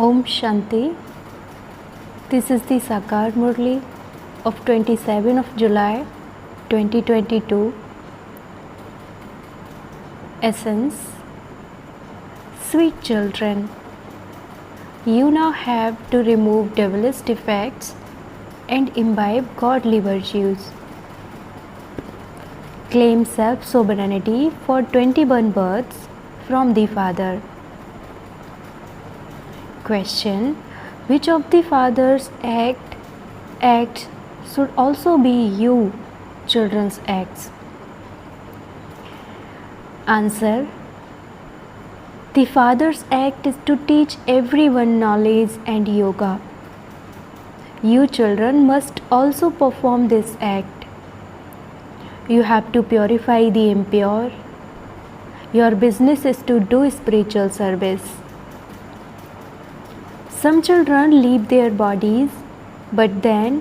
Om Shanti. This is the Sakar Murli of 27 of July 2022. Essence. Sweet children, you now have to remove devilish defects and imbibe godly virtues. Claim self-sovereignty for 21 births from the Father. Question: which of the Father's acts should also be you children's acts? Answer: the Father's act is to teach everyone knowledge and yoga. You children must also perform this act. You have to purify the impure. Your business is to do spiritual service. Some children leave their bodies, but then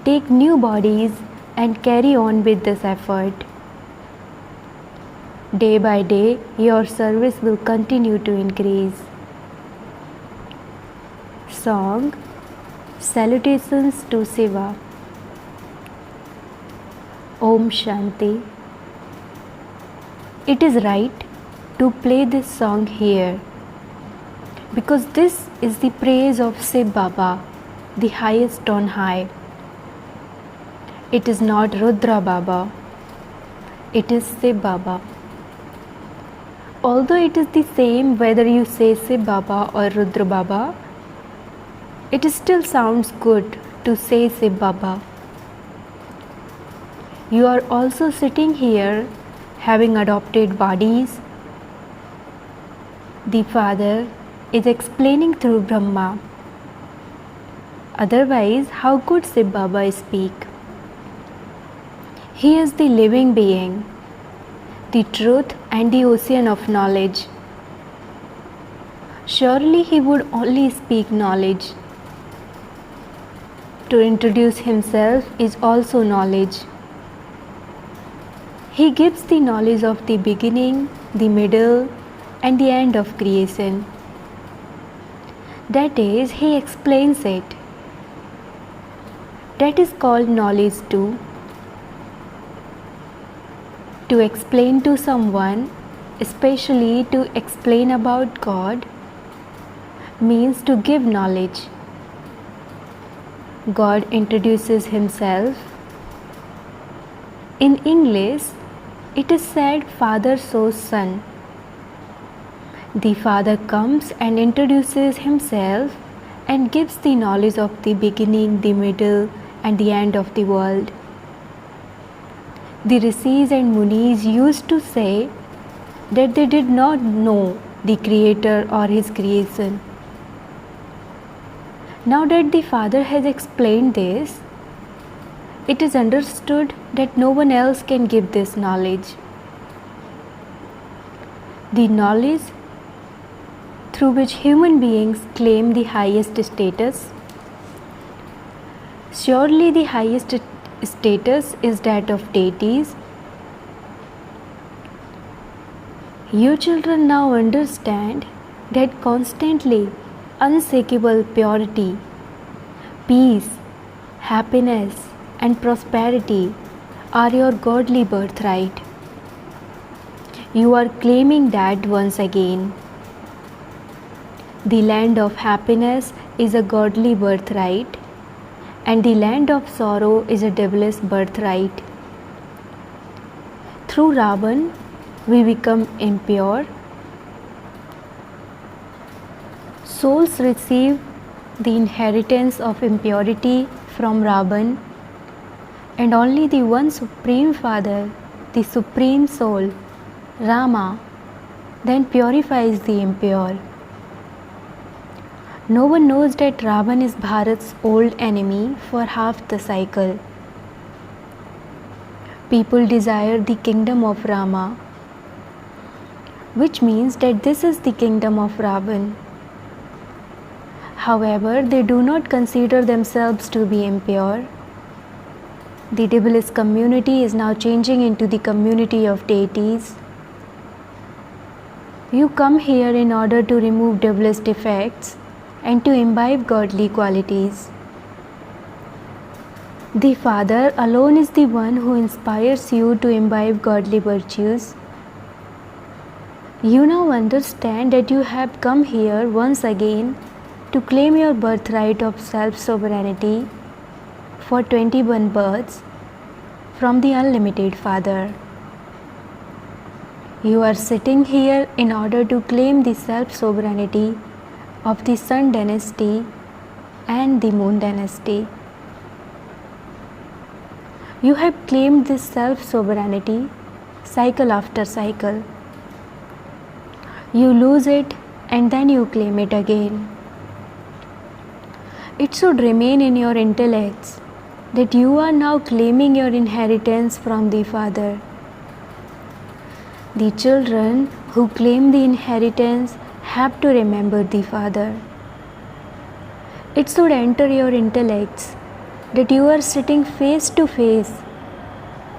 take new bodies and carry on with this effort. Day by day, your service will continue to increase. Song. Salutations to Shiva. Om Shanti. It is right to play this song here, because this is the praise of Shiv Baba, the highest on high. It is not Rudra Baba, it is Shiv Baba. Although it is the same whether you say Shiv Baba or Rudra Baba, it still sounds good to say Shiv Baba. You are also sitting here having adopted bodies. The Father is explaining through Brahma. Otherwise, how could Shiv Baba speak? He is the living being, the truth and the ocean of knowledge. Surely he would only speak knowledge. To introduce himself is also knowledge. He gives the knowledge of the beginning, the middle, and the end of creation. That is, he explains it. That is called knowledge too. To explain to someone, especially to explain about God, means to give knowledge. God introduces himself. In English, it is said Father shows Son. The Father comes and introduces himself and gives the knowledge of the beginning, the middle, and the end of the world. The Rishis and Munis used to say that they did not know the Creator or His creation. Now that the Father has explained this, it is understood that no one else can give this knowledge. The knowledge through which human beings claim the highest status. Surely the highest status is that of deities. You children now understand that constantly unshakable purity, peace, happiness, and prosperity are your godly birthright. You are claiming that once again. The land of happiness is a godly birthright, and the land of sorrow is a devilish birthright. Through Ravan, we become impure. Souls receive the inheritance of impurity from Ravan, and only the one Supreme Father, the Supreme Soul, Rama, then purifies the impure. No one knows that Ravan is Bharat's old enemy for half the cycle. People desire the kingdom of Rama, which means that this is the kingdom of Ravan. However, they do not consider themselves to be impure. The devilish community is now changing into the community of deities. You come here in order to remove devilish defects and to imbibe godly qualities. The Father alone is the one who inspires you to imbibe godly virtues. You now understand that you have come here once again to claim your birthright of self-sovereignty for 21 births from the unlimited Father. You are sitting here in order to claim the self-sovereignty of the Sun dynasty and the Moon dynasty. You have claimed this self-sovereignty cycle after cycle. You lose it and then you claim it again. It should remain in your intellects that you are now claiming your inheritance from the Father. The children who claim the inheritance have to remember the Father. It should enter your intellects that you are sitting face to face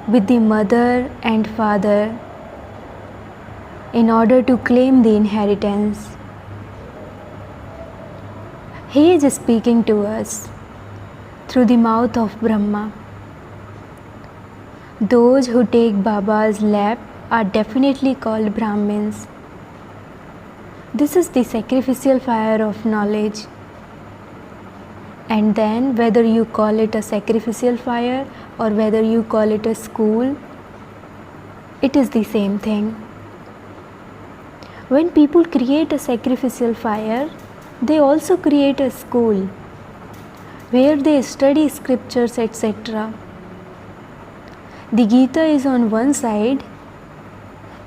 with the Mother and Father in order to claim the inheritance. He is speaking to us through the mouth of Brahma. Those who take Baba's lap are definitely called Brahmins. This is the sacrificial fire of knowledge. And then, whether you call it a sacrificial fire or whether you call it a school, it is the same thing. When people create a sacrificial fire, they also create a school where they study scriptures, etc. The Gita is on one side,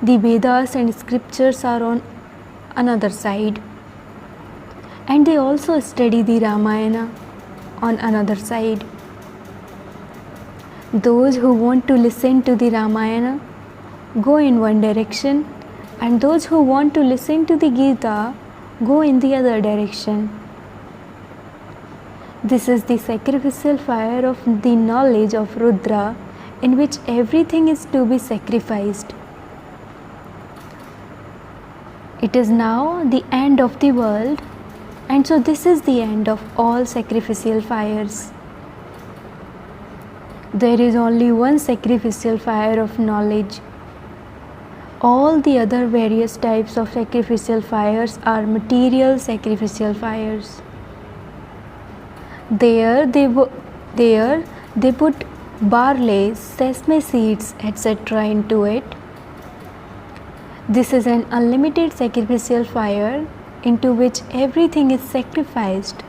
the Vedas and scriptures are on another side, and they also study the Ramayana on another side. Those who want to listen to the Ramayana go in one direction, and those who want to listen to the Gita go in the other direction. This is the sacrificial fire of the knowledge of Rudra, in which everything is to be sacrificed. It is now the end of the world, and so this is the end of all sacrificial fires. There is only one sacrificial fire of knowledge. All the other various types of sacrificial fires are material sacrificial fires. There they put barley, sesame seeds, etc. into it. This is an unlimited sacrificial fire into which everything is sacrificed,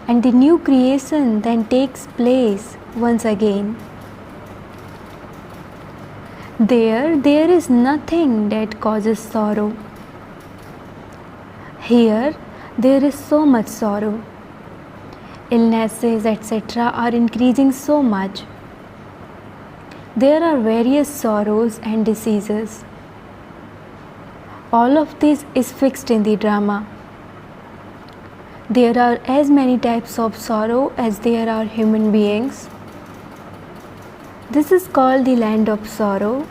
and the new creation then takes place once again. There is nothing that causes sorrow. Here, there is so much sorrow. Illnesses, etc. are increasing so much. There are various sorrows and diseases. All of this is fixed in the drama. There are as many types of sorrow as there are human beings. This is called the land of sorrow,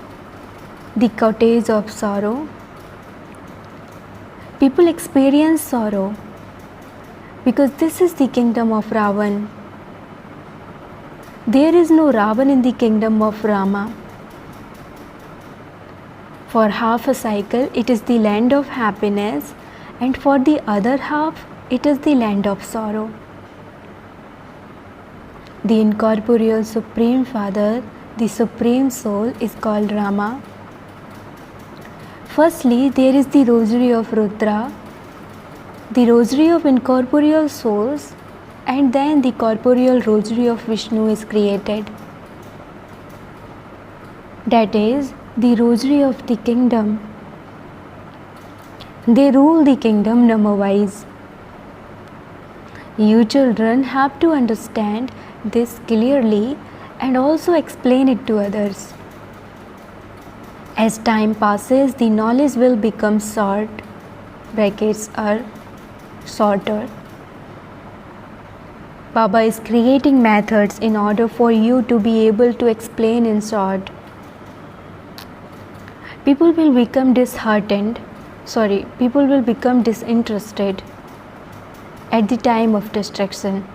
the cottage of sorrow. People experience sorrow because this is the kingdom of Ravan. There is no Ravan in the kingdom of Rama. For half a cycle, it is the land of happiness, and for the other half, it is the land of sorrow. The incorporeal Supreme Father, the Supreme Soul, is called Rama. Firstly, there is the rosary of Rudra, the rosary of incorporeal souls, and then the corporeal rosary of Vishnu is created. That is the rosary of the kingdom. They rule the kingdom number-wise. You children have to understand this clearly and also explain it to others. As time passes, the knowledge will become short, brackets are shorter. Baba is creating methods in order for you to be able to explain in short. People will become disinterested. at the time of destruction.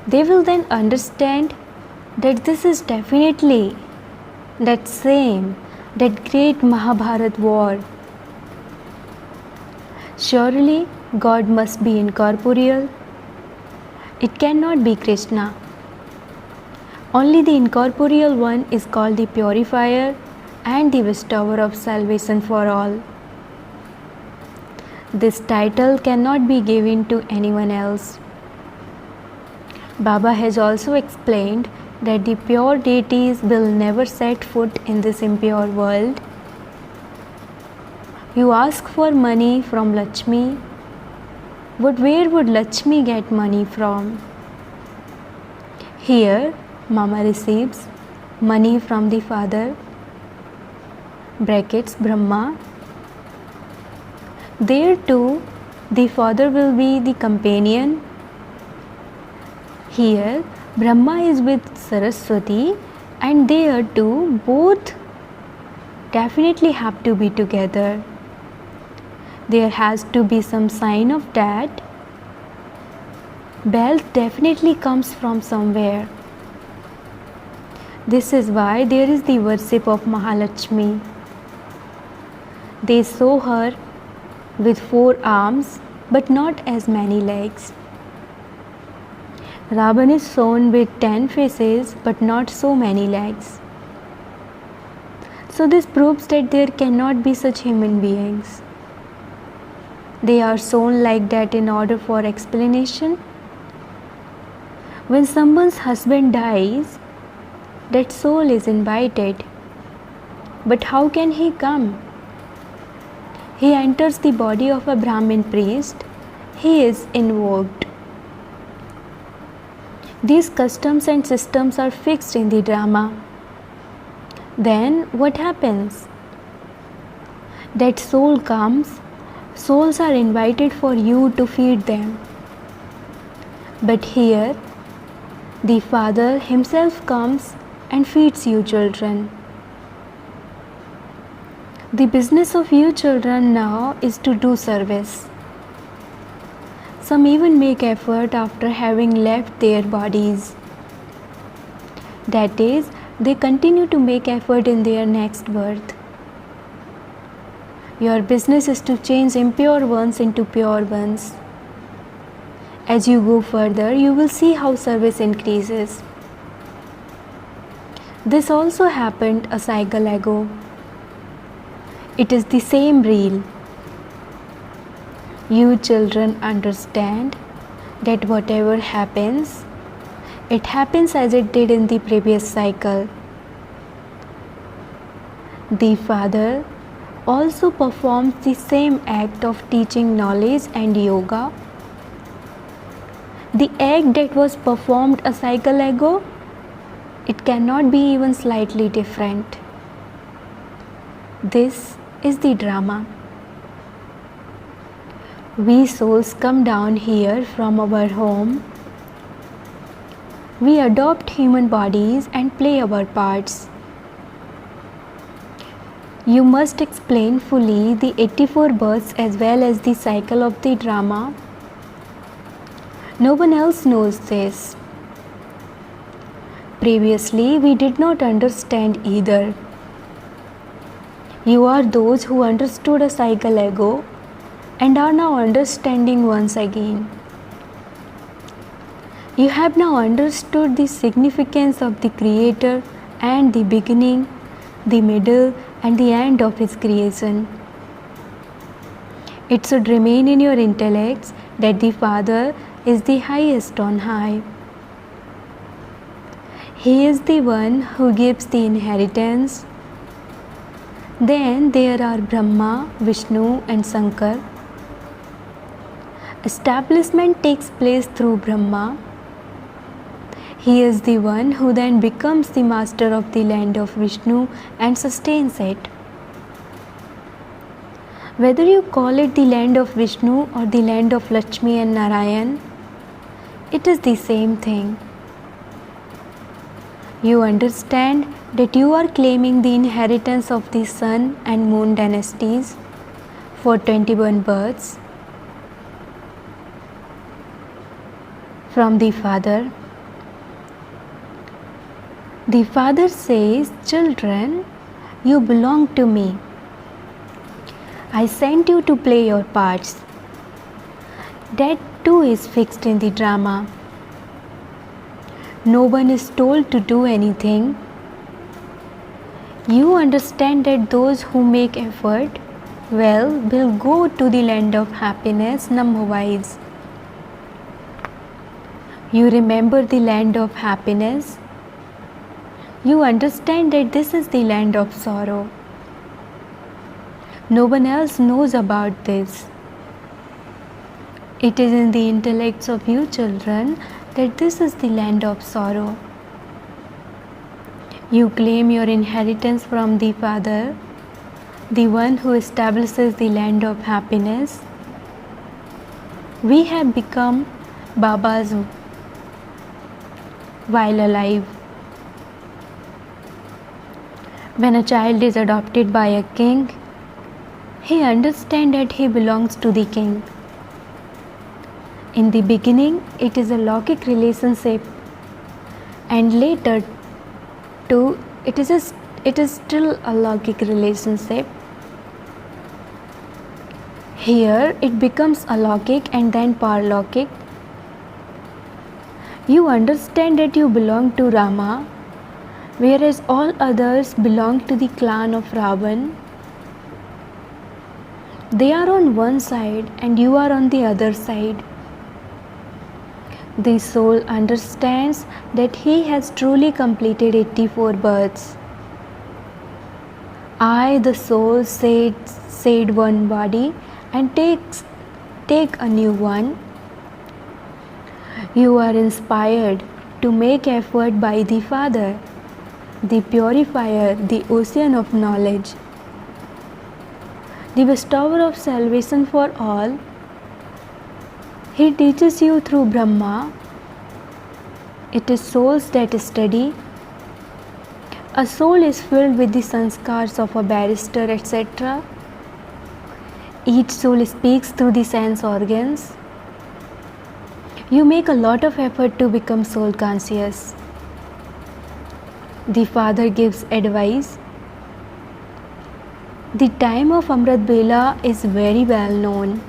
They will then understand that this is definitely that great Mahabharat war. Surely God must be incorporeal. It cannot be Krishna. Only the incorporeal one is called the purifier and the bestower of salvation for all. This title cannot be given to anyone else. Baba has also explained that the pure deities will never set foot in this impure world. You ask for money from Lakshmi, but where would Lakshmi get money from? Here, Mama receives money from the Father, brackets Brahma. There too, the Father will be the companion. Here, Brahma is with Saraswati, and there too, both definitely have to be together. There has to be some sign of that. Wealth definitely comes from somewhere. This is why there is the worship of Mahalakshmi. They saw her with 4 arms but not as many legs. Ravan is shown with 10 faces but not so many legs. So this proves that there cannot be such human beings. They are shown like that in order for explanation. When someone's husband dies, that soul is invited. But how can he come? He enters the body of a Brahmin priest. He is invoked. These customs and systems are fixed in the drama. Then what happens? That soul comes. Souls are invited for you to feed them. But here, the Father himself comes and feeds you children. The business of you children now is to do service. Some even make effort after having left their bodies. That is, they continue to make effort in their next birth. Your business is to change impure ones into pure ones. As you go further, you will see how service increases. This also happened a cycle ago. It is the same reel. You children understand that whatever happens, it happens as it did in the previous cycle. The Father also performs the same act of teaching knowledge and yoga. The act that was performed a cycle ago, it cannot be even slightly different. This is the drama. We souls come down here from our home. We adopt human bodies and play our parts. You must explain fully the 84 births as well as the cycle of the drama. No one else knows this. Previously, we did not understand either. You are those who understood a cycle ago and are now understanding once again. You have now understood the significance of the Creator and the beginning, the middle, and the end of His creation. It should remain in your intellects that the Father is the highest on high. He is the one who gives the inheritance. Then there are Brahma, Vishnu, and Shankar. Establishment takes place through Brahma. He is the one who then becomes the master of the land of Vishnu and sustains it. Whether you call it the land of Vishnu or the land of Lakshmi and Narayan, it is the same thing. You understand that you are claiming the inheritance of the sun and moon dynasties for 21 births. from the Father. The Father says, "Children, you belong to me. I sent you to play your parts." That too is fixed in the drama. No one is told to do anything. You understand that those who make effort, will go to the land of happiness number-wise. You remember the land of happiness. You understand that this is the land of sorrow. No one else knows about this. It is in the intellects of you children that this is the land of sorrow. You claim your inheritance from the Father, the one who establishes the land of happiness. We have become Babas while alive. When a child is adopted by a king, he understands that he belongs to the king. In the beginning, it is a logik relationship, and later too, it is still a logik relationship. Here, it becomes alogik and then paralogik. You understand that you belong to Rama, whereas all others belong to the clan of Ravan. They are on one side and you are on the other side. The soul understands that he has truly completed 84 births. I, the soul, said one body and take a new one. You are inspired to make effort by the Father, the purifier, the ocean of knowledge, the bestower of salvation for all. He teaches you through Brahma. It is souls that study. A soul is filled with the sanskars of a barrister, etc. Each soul speaks through the sense organs. You make a lot of effort to become soul conscious. The Father gives advice. The time of Amrit Bela is very well known.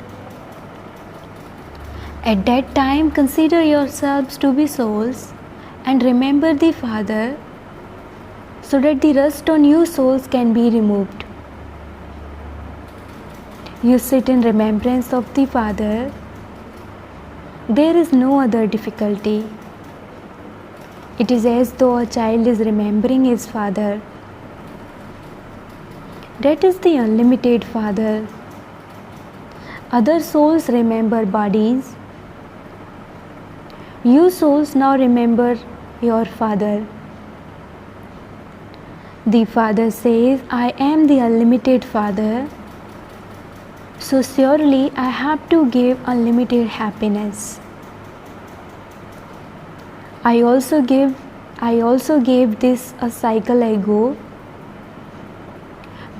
At that time, consider yourselves to be souls and remember the Father so that the rust on you souls can be removed. You sit in remembrance of the Father. There is no other difficulty. It is as though a child is remembering his father. That is the unlimited Father. Other souls remember bodies. You souls now remember your Father. The Father says, I am the unlimited Father, so surely I have to give unlimited happiness. I also gave this a cycle ago.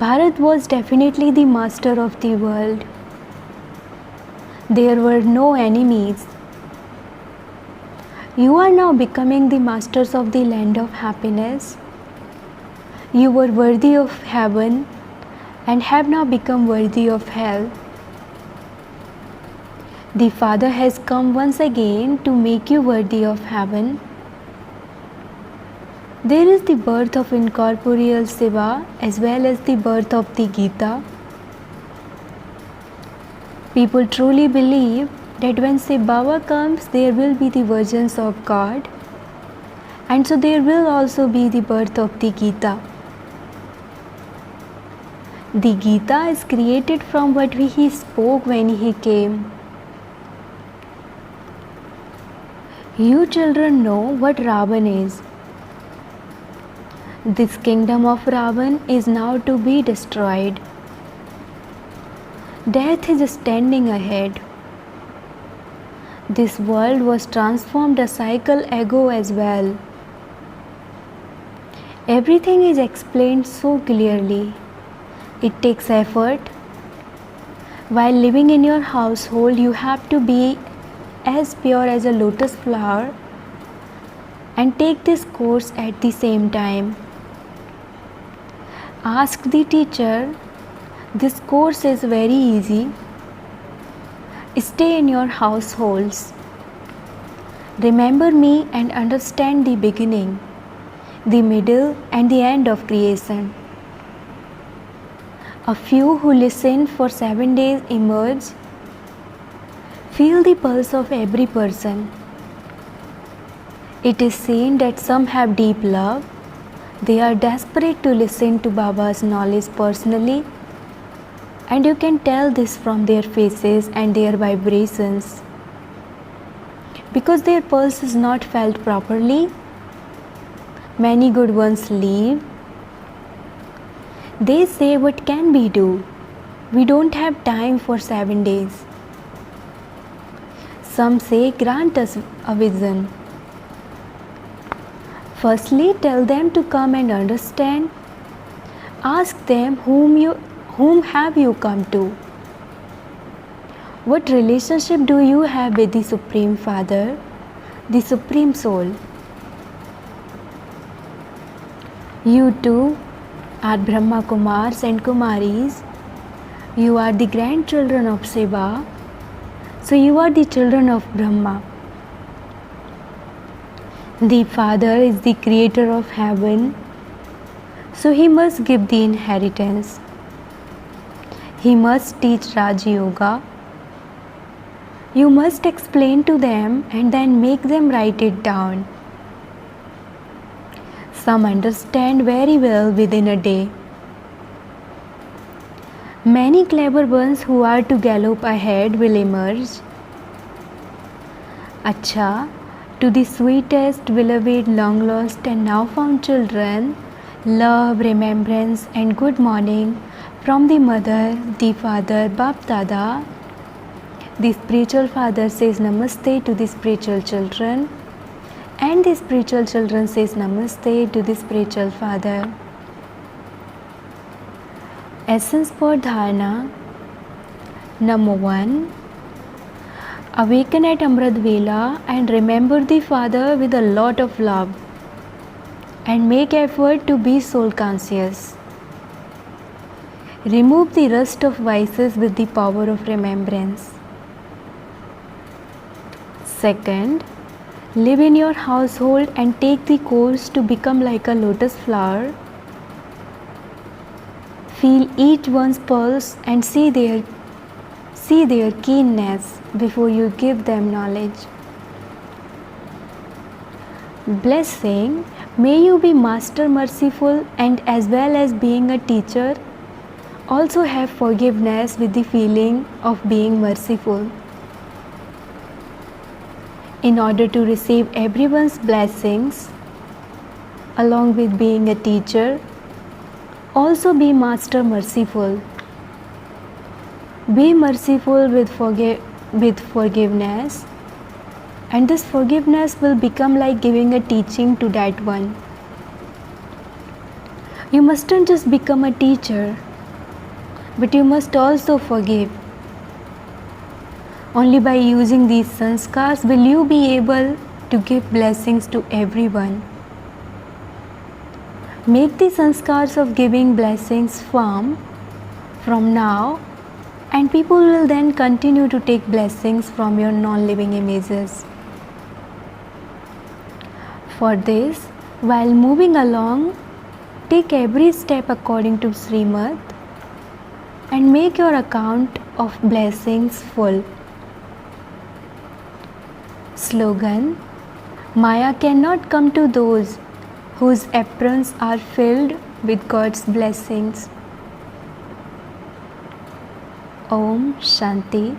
Bharat was definitely the master of the world. There were no enemies. You are now becoming the masters of the land of happiness. You were worthy of heaven and have now become worthy of hell. The Father has come once again to make you worthy of heaven. There is the birth of incorporeal Shiva as well as the birth of the Gita. People truly believe that when Shiv Baba comes, there will be the versions of God, and so there will also be the birth of the Gita. The Gita is created from what he spoke when he came. You children know what Ravan is. This kingdom of Ravan is now to be destroyed. Death is standing ahead. This world was transformed a cycle ago as well. Everything is explained so clearly. It takes effort. While living in your household, you have to be as pure as a lotus flower and take this course at the same time. Ask the teacher, this course is very easy. Stay in your households. Remember me and understand the beginning, the middle, and the end of creation. A few who listen for 7 days emerge. Feel the pulse of every person. It is seen that some have deep love. They are desperate to listen to Baba's knowledge personally, and you can tell this from their faces and their vibrations. Because their pulse is not felt properly, many good ones leave. They say, what can we do? We don't have time for 7 days. Some say, grant us a vision. Firstly, tell them to come and understand. Ask them whom have you come to? What relationship do you have with the Supreme Father, the Supreme Soul? You too are Brahma Kumars and Kumaris. You are the grandchildren of Shiva, so you are the children of Brahma. The Father is the creator of heaven, so he must give the inheritance. He must teach Raj Yoga. You must explain to them and then make them write it down. Some understand very well within a day. Many clever ones who are to gallop ahead will emerge. Acha, to the sweetest, beloved, long lost and now found children, love, remembrance and good morning from the mother, the father, Bap Dada. The spiritual father says namaste to the spiritual children, and the spiritual children says namaste to the spiritual father. Essence for dharana. Number 1. Awaken at Amrit Vela and remember the Father with a lot of love and make effort to be soul conscious. Remove the rust of vices with the power of remembrance. Second, live in your household and take the course to become like a lotus flower. Feel each one's pulse and see their keenness before you give them knowledge. Blessing, may you be Master merciful and as well as being a teacher, also have forgiveness with the feeling of being merciful. In order to receive everyone's blessings, along with being a teacher, also be Master merciful. Be merciful with forgiveness, and this forgiveness will become like giving a teaching to that one. You mustn't just become a teacher, but you must also forgive. Only by using these sanskars will you be able to give blessings to everyone. Make the sanskars of giving blessings firm from now, and people will then continue to take blessings from your non-living images. For this, while moving along, take every step according to Srimad and make your account of blessings full. Slogan: Maya cannot come to those whose aprons are filled with God's blessings. Om Shanti.